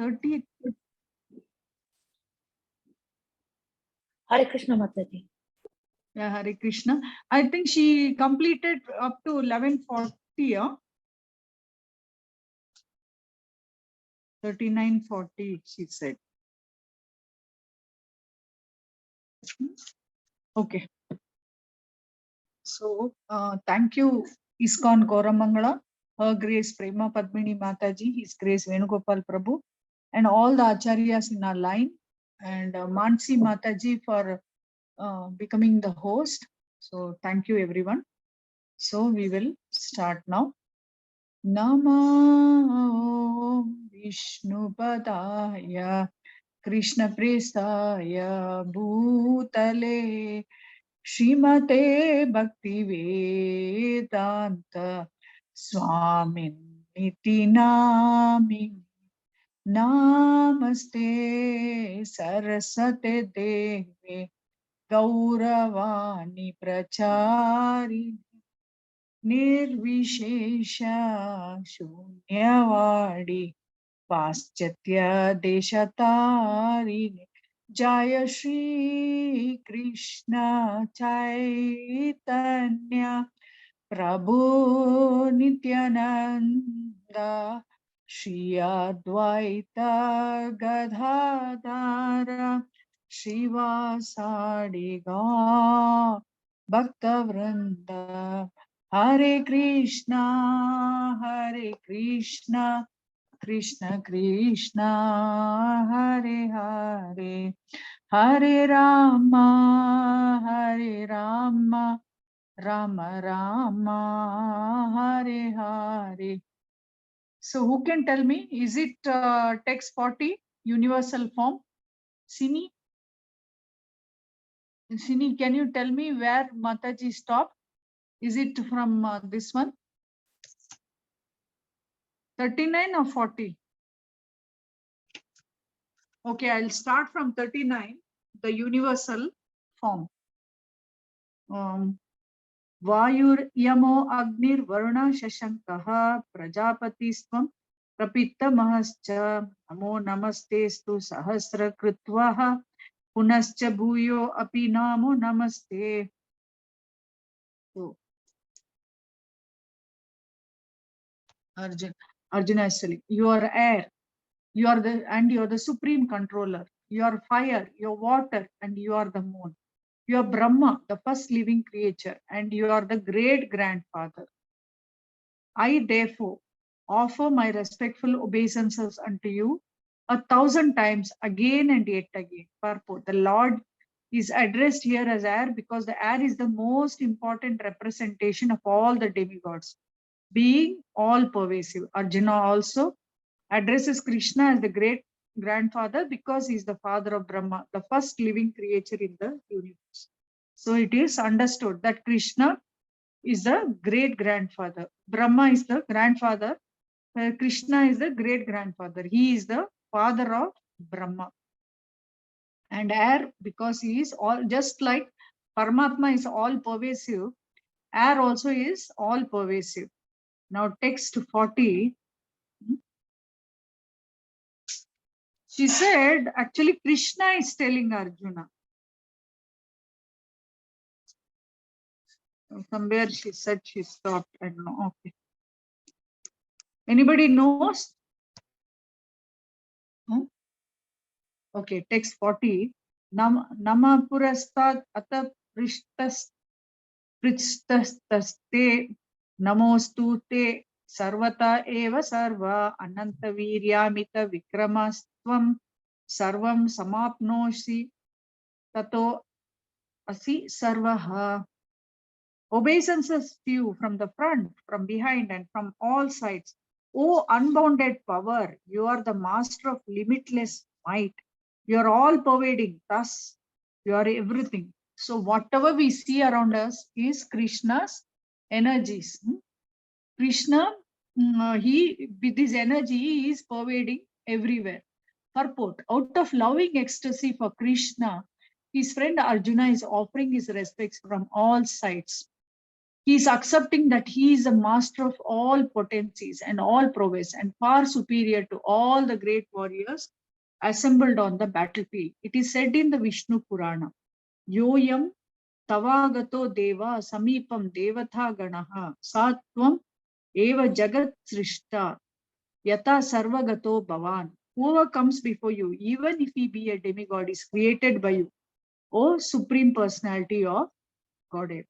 30. Hare Krishna Mataji. Yeah, Hare Krishna. I think she completed up to 1140. 3940, she said. Okay. So, thank you, ISKCON Goramangala, Her Grace Prema Padmini Mataji, His Grace Venugopal Prabhu, and all the Acharyas in our line, and Mansi Mataji for becoming the host. So, thank you, everyone. So, we will start now. Namo Vishnupadaya Krishna Prestaya Bhutale Srimate Bhaktivedanta Swamin Niti Namini Namaste Sarasate Deve Gauravani Prachari Nirvishesha Shunyavadi Paschatya Deshatari Jaya Shri Krishna Chaitanya Prabhu Nityananda Shri Advaita Gadadhara Shivasadi Gaur Bhakta Vrinda Hare Krishna Krishna Krishna Hare Hare Hare Rama Rama Rama Hare Hare. So who can tell me, is it text 40 universal form? Sini, can you tell me where Mataji stopped? Is it from this one? 39 or 40? Okay, I'll start from 39, the universal form. Vayur yamo agnir varuna shashankaha prajapatisvam prapita mahascha namo namastestu sahasra krutvaha punascha bhuyo api namo namaste. So, Arjuna is telling, you are air, you are the supreme controller. You are fire, you are water, and you are the moon. You are Brahma, the first living creature, and you are the great grandfather. I therefore offer my respectful obeisances unto you 1,000 times again and yet again. Purport. The Lord is addressed here as air because the air is the most important representation of all the demigods, being all pervasive. Arjuna also addresses Krishna as the great grandfather because he is the father of Brahma, the first living creature in the universe. So it is understood that Krishna is the great grandfather. Brahma is the grandfather. Krishna is the great grandfather. He is the father of Brahma. And air, because he is all, just like Paramatma is all pervasive, air also is all pervasive. Now text 40. She said, actually Krishna is telling Arjuna. Somewhere she said she stopped. I don't know. Okay. Anybody knows? Okay, text 40. Nama purastad ata prishtastaste namostu te sarvata eva sarva ananta viryamita vikramastvam sarvam samapnosi tato asi sarvaha. Obeisances to you from the front, from behind, and from all sides. O unbounded power, you are the master of limitless might. You are all pervading, thus you are everything. So whatever we see around us is Krishna's energies. Krishna, he with his energy he is pervading everywhere. Purport: out of loving ecstasy for Krishna, his friend Arjuna is offering his respects from all sides. He is accepting that he is the master of all potencies and all prowess and far superior to all the great warriors assembled on the battlefield. It is said in the Vishnu Purana, Yoyam Tavagato Deva Samipam Devatha Ganaha Satvam Eva Jagat Srishta Yata Sarvagato Bhavan. Whoever comes before you, even if he be a demigod, is created by you, O Supreme Personality of Godhead.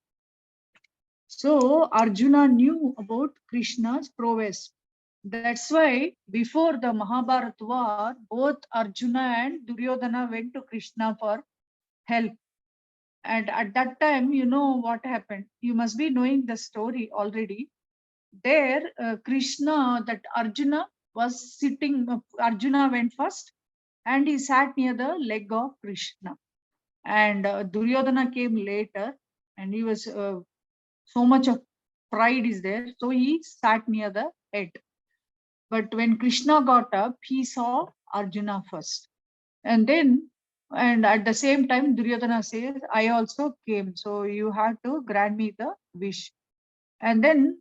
So Arjuna knew about Krishna's prowess. That's why before the Mahabharata war, both Arjuna and Duryodhana went to Krishna for help. And at that time, you know what happened. You must be knowing the story already. There, Krishna, that Arjuna was sitting, Arjuna went first and he sat near the leg of Krishna. And Duryodhana came later and he was so much of pride is there. So he sat near the head. But when Krishna got up, he saw Arjuna first. And then, and at the same time, Duryodhana says, I also came. So you have to grant me the wish. And then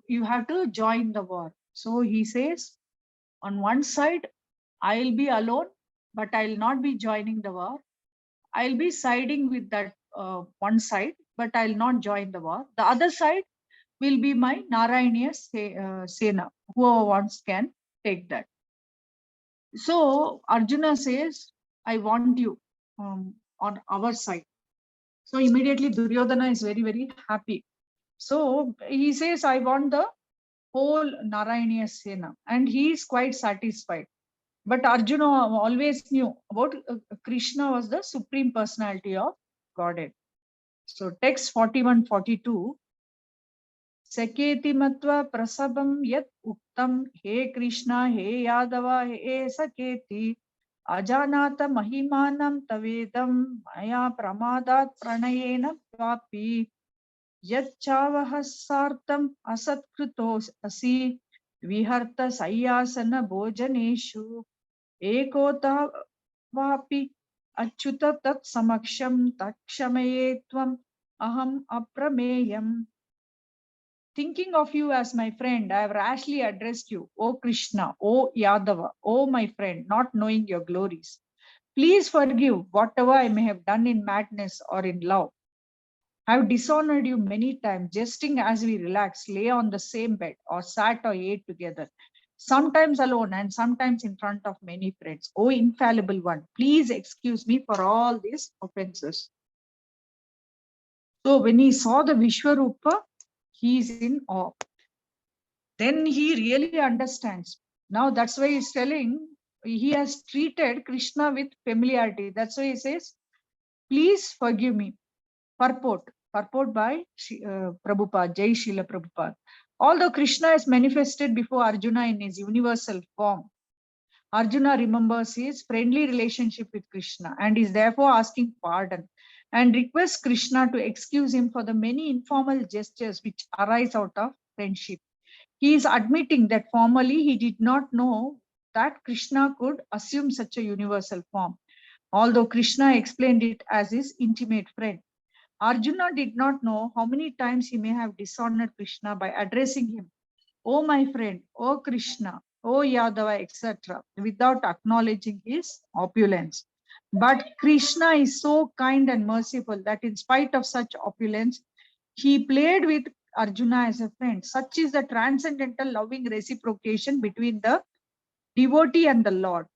you have to join the war. So he says, on one side, I'll be alone, but I'll not be joining the war. I'll be siding with that one side, but I'll not join the war. The other side will be my Narayaniya Sena. Whoever wants can take that. So Arjuna says, I want you on our side. So immediately Duryodhana is very, very happy. So he says, I want the whole Narayaniya Sena. And he is quite satisfied. But Arjuna always knew about Krishna was the supreme personality of Godhead. So text 41-42. Saketi matva prasabam yat uktam he Krishna he Yadava he Saketi ajanata mahimanam tavedam maya pramadat pranayena papi yat chavahasartam asatkrito asi viharta sayyasana bhojaneshu ekota vapi achyuta tat samaksham takshamaye tvam aham aprameyam. Thinking of you as my friend, I have rashly addressed you, O Krishna, O Yadava, O my friend, not knowing your glories. Please forgive whatever I may have done in madness or in love. I have dishonored you many times, jesting as we relaxed, lay on the same bed, or sat or ate together, sometimes alone and sometimes in front of many friends. O infallible one, please excuse me for all these offenses. So when he saw the Vishwarupa, he is in awe. Then he really understands. Now that's why he's telling, he has treated Krishna with familiarity. That's why he says, please forgive me. Purport by Prabhupada, Jai Srila Prabhupada. Although Krishna is manifested before Arjuna in his universal form, Arjuna remembers his friendly relationship with Krishna and is therefore asking pardon and requests Krishna to excuse him for the many informal gestures which arise out of friendship. He is admitting that formally he did not know that Krishna could assume such a universal form, although Krishna explained it as his intimate friend. Arjuna did not know how many times he may have dishonored Krishna by addressing him, "Oh my friend, oh Krishna, oh Yadava," etc., without acknowledging his opulence. But Krishna is so kind and merciful that in spite of such opulence, he played with Arjuna as a friend. Such is the transcendental loving reciprocation between the devotee and the Lord.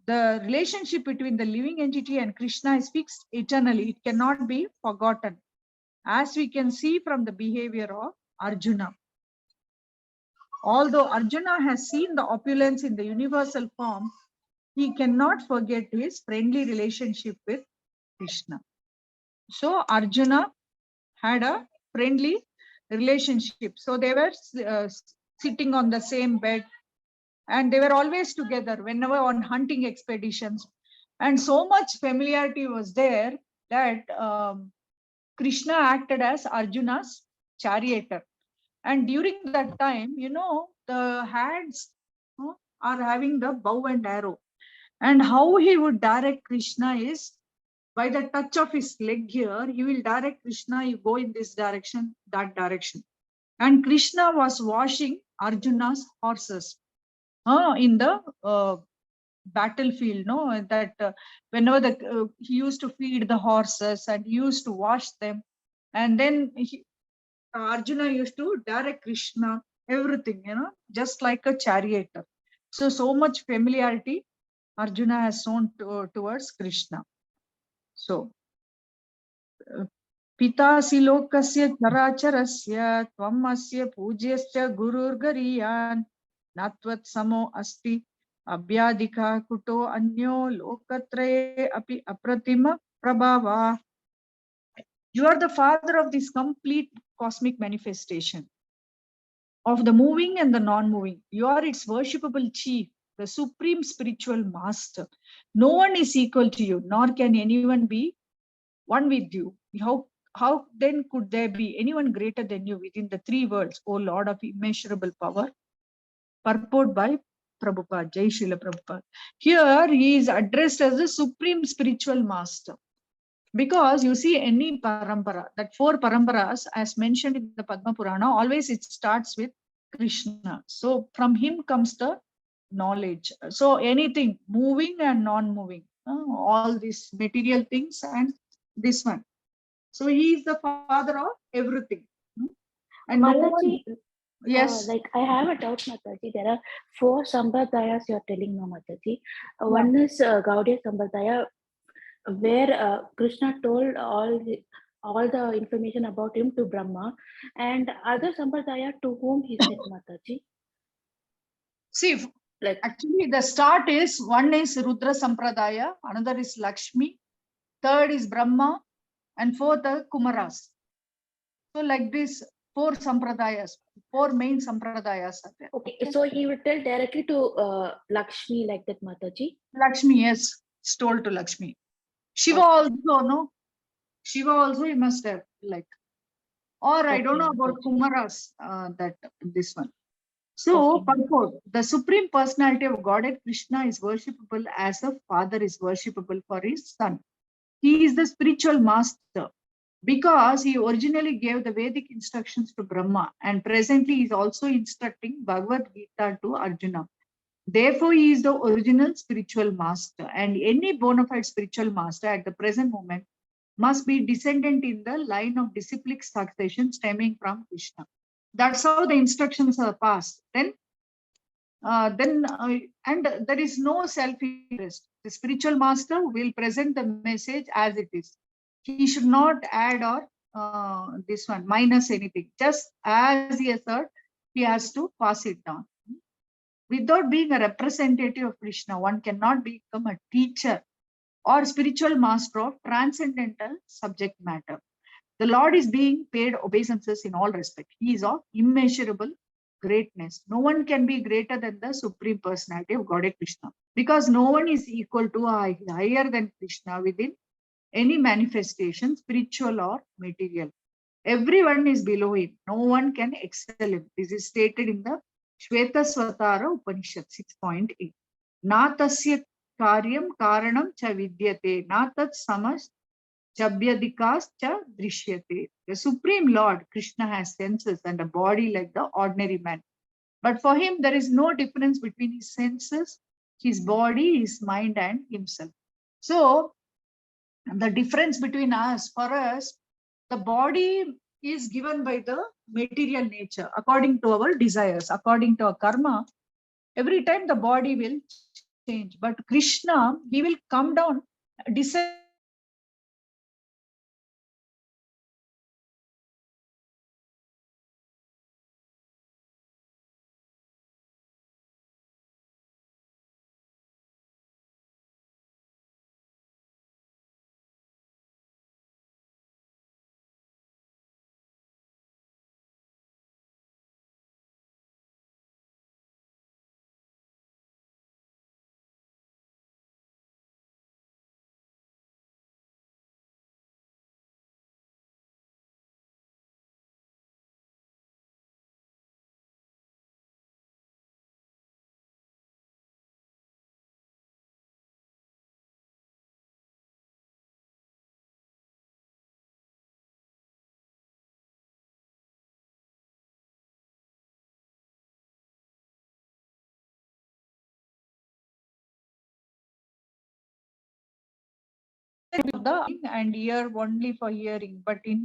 The relationship between the living entity and Krishna is fixed eternally. It cannot be forgotten, as we can see from the behavior of Arjuna. Although Arjuna has seen the opulence in the universal form, he cannot forget his friendly relationship with Krishna. So Arjuna had a friendly relationship. So they were sitting on the same bed and they were always together whenever on hunting expeditions. And so much familiarity was there that Krishna acted as Arjuna's charioteer. And during that time, you know, the hands are having the bow and arrow. And how he would direct Krishna is By the touch of his leg here, he will direct Krishna, you go in this direction, that direction. And Krishna was washing Arjuna's horses in the battlefield, no, that whenever he used to feed the horses and he used to wash them, and then Arjuna used to direct Krishna, everything, just like a charioteer. So much familiarity Arjuna has shown towards Krishna. So, पितासि लोकस्य चराचरस्य त्वम् अस्य पूज्यश्च गुरुर्गरीयान् न त्वत्समो अस्ति अभ्याधिका कुतो अन्यो लोकत्रये अपि अप्रतिम प्रभावा. You are the father of this complete cosmic manifestation of the moving and the non-moving. You are its worshipable chief, the supreme spiritual master. No one is equal to you, nor can anyone be one with you. How then could there be anyone greater than you within the three worlds, O Lord of immeasurable power? Purport by Prabhupada, Jai Srila Prabhupada. Here he is addressed as the supreme spiritual master. Because you see any parampara, that four paramparas as mentioned in the Padma Purana, always it starts with Krishna. So from him comes the knowledge. So anything moving and non-moving, all these material things and this one. So he is the father of everything. And no one, Mataji, yes. like I have a doubt, Mataji. There are four Sambhardayas you're telling now, Mataji. One is Gaudiya Sambhardaya, where Krishna told all the information about him to Brahma, and other Sambhardaya to whom he said, Mataji. See, like actually the start is, one is Rudra Sampradaya, another is Lakshmi, third is Brahma, and fourth are Kumaras. So like this, four Sampradayas, four main Sampradayas are there. Okay, so he would tell directly to Lakshmi like that, Mataji. Lakshmi, yes, it's told to Lakshmi. Shiva also, no? Shiva also he must have, like, or I don't know about Kumaras, that this one. So, purport, the supreme personality of Godhead Krishna is worshipable as a father is worshipable for his son. He is the spiritual master because he originally gave the Vedic instructions to Brahma, and presently he is also instructing Bhagavad Gita to Arjuna. Therefore, he is the original spiritual master, and any bona fide spiritual master at the present moment must be descendant in the line of disciplic succession stemming from Krishna. That's how the instructions are passed. And there is no self-interest. The spiritual master will present the message as it is. He should not add or this one minus anything. Just as he has heard, he has to pass it down. Without being a representative of Krishna, one cannot become a teacher or spiritual master of transcendental subject matter. The Lord is being paid obeisances in all respect. He is of immeasurable greatness. No one can be greater than the Supreme Personality of Godhead Krishna, because no one is equal to or higher than Krishna within any manifestation, spiritual or material. Everyone is below him. No one can excel him. This is stated in the Shweta Swatara Upanishad 6.8. Na tasya karyam karanam cha vidyate, na tat samas Chabhyadikas cha drishyate. The Supreme Lord, Krishna, has senses and a body like the ordinary man. But for him, there is no difference between his senses, his body, his mind, and himself. So, the difference between us, for us, the body is given by the material nature, according to our desires, according to our karma. Every time the body will change. But Krishna, he will come down, descend the and ear only for hearing, but in